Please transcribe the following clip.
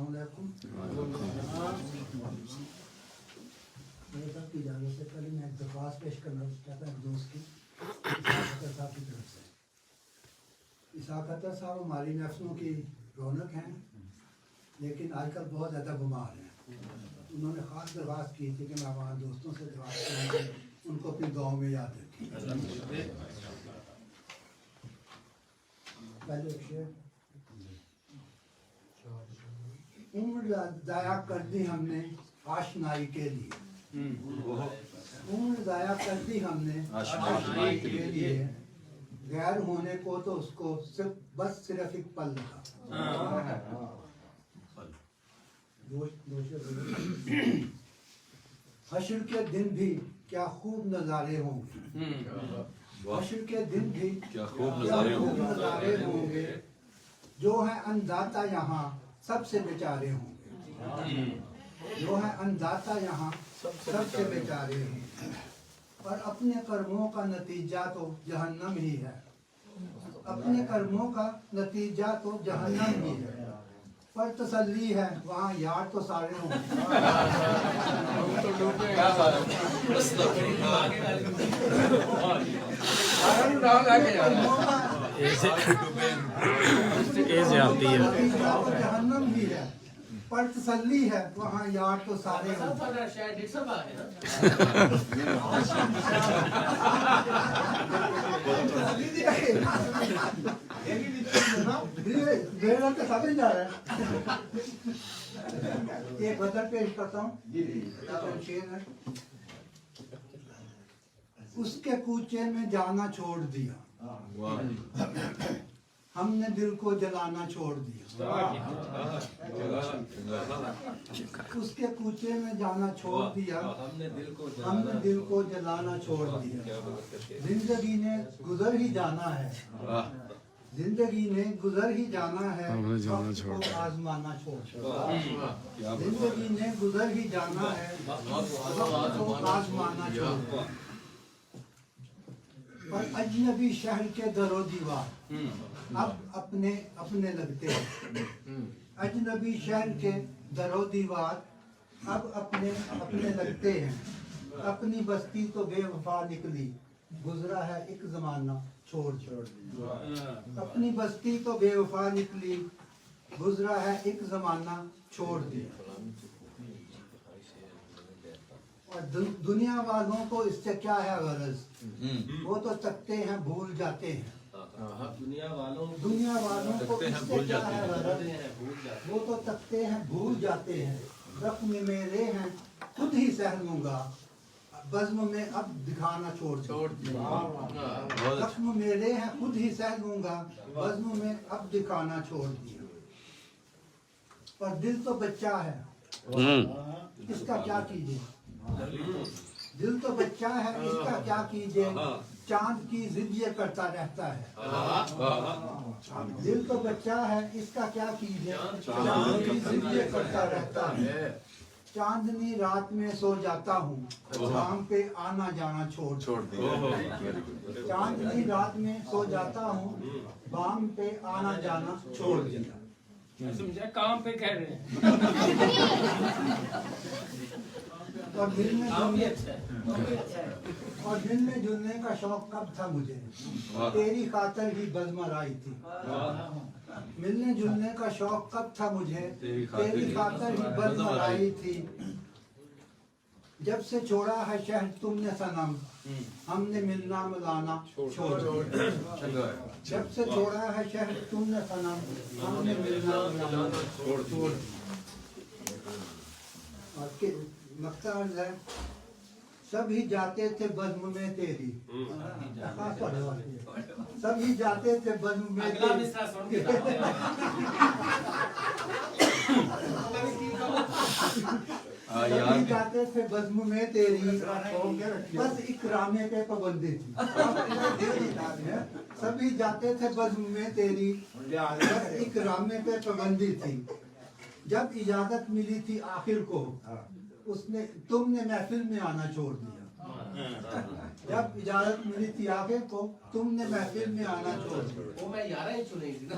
अस्सलाम वालेकुम। मेरे साहब की इजाज़त से पहले मैं एक दरख्वास्त पेश करना चाहता हूँ दोस्त की साहब की तरफ से। इसहाक अतर साहब हमारी महफिलों की रौनक हैं, लेकिन आजकल बहुत ज़्यादा बीमार हैं। उन्होंने ख़ास दरख्वास्त की थी कि मैं वहाँ दोस्तों से दरख्वास्त करूँ कि उनको अपनी दुआओं में याद रखें। पहले एक शेर, उम्र ज़ाया कर दी हमने आशनाई के लिए, उम्र ज़ाया कर दी हमने आशनाई के लिए, गैर होने को तो उसको सिर्फ एक पल लगा। हश्र के दिन भी क्या खूब नज़ारे होंगे, हश्र के दिन भी क्या खूब नज़ारे होंगे, जो है अंदाता यहाँ सबसे बेचारे होंगे, जो है अंदाता यहाँ सबसे बेचारे होंगे, और अपने कर्मों का नतीजा तो जहन्नम ही है, अपने कर्मों का नतीजा तो जहन्नम ही है, पर तसल्ली है वहाँ यार तो सारे होंगे। आती है जहन्नम ही है, पर तसल्ली है वहाँ यार तो सारे समझ जा रहा है। एक गजल पेश करता हूँ, शेर है। उसके कूचे में जाना छोड़ दिया, हमने दिल को जलाना छोड़ दिया, उसके कूचे में जाना छोड़ दिया, हमने दिल को जलाना छोड़ दिया। जिंदगी ने गुजर ही जाना है, जिंदगी ने गुजर ही जाना है, वक्त को आजमाना छोड़ दिया। जिंदगी ने गुजर ही जाना है, वक्त को आजमाना छोड़ दिया। पर अजनबी शहर के दरो दीवार अब अपने अपने लगते हैं, अजनबी शहर के दरो दीवार अब अपने अपने लगते हैं। अपनी बस्ती तो बेवफा निकली, गुजरा है एक जमाना छोड़ दिया। अपनी बस्ती तो बेवफा निकली, गुजरा है एक जमाना छोड़ दिया। और दुनिया वालों को इससे क्या है गरज, वो तो तकते हैं भूल जाते हैं। दुनिया वालों को इससे क्या है गरज, वो तो तकते हैं भूल जाते हैं। जख्म मेरे हैं खुद ही सह लूंगा, बज़्म में अब दिखाना छोड़ दिया। जख्म मेरे हैं खुद ही सह लूंगा, बज़्म में अब दिखाना छोड़ दिया। पर दिल तो बच्चा है, इसका क्या कीजिए, दिल तो बच्चा है इसका क्या कीजिए, चांद की जिद ये करता रहता है। दिल तो बच्चा है इसका क्या कीजिए, चांद की जिद ये करता रहता है। चांदनी रात में सो जाता हूँ, शाम पे आना जाना छोड़ दिया। चांदनी रात में सो जाता हूँ, शाम पे आना जाना छोड़ दिया। समझा काम पे कह रहे हैं। और दिल में जुलने का शौक कब था मुझे, तेरी खातर ही बज़्म आई थी। मिलने जुलने का शौक कब था मुझे, तेरी खातर ही बज़्म आई थी। जब से छोड़ा है शहर तुमने सनम, हमने मिलना मिलाना छोड़ दिया। जब से छोड़ा है शहर तुमने सनम, हमने मिलना मिलाना छोड़ दिया। मकसद है सभी जाते थे बज़्म में तेरी, सभी जाते थे बज़्म में तेरी, सभी जाते थे बज़्म में तेरी, बस इकरामे पे पाबंदी थी। सभी जाते थे बज़्म में तेरी, बस इकरामे पे पाबंदी थी। जब इजाजत मिली थी आखिर को, उसने तुमने महफिल में आना छोड़ दिया। जब इजाजत मिली थी आखिर को, तुमने महफिल में आना छोड़ दिया। वो मैं यारा ही चुनी थी ना।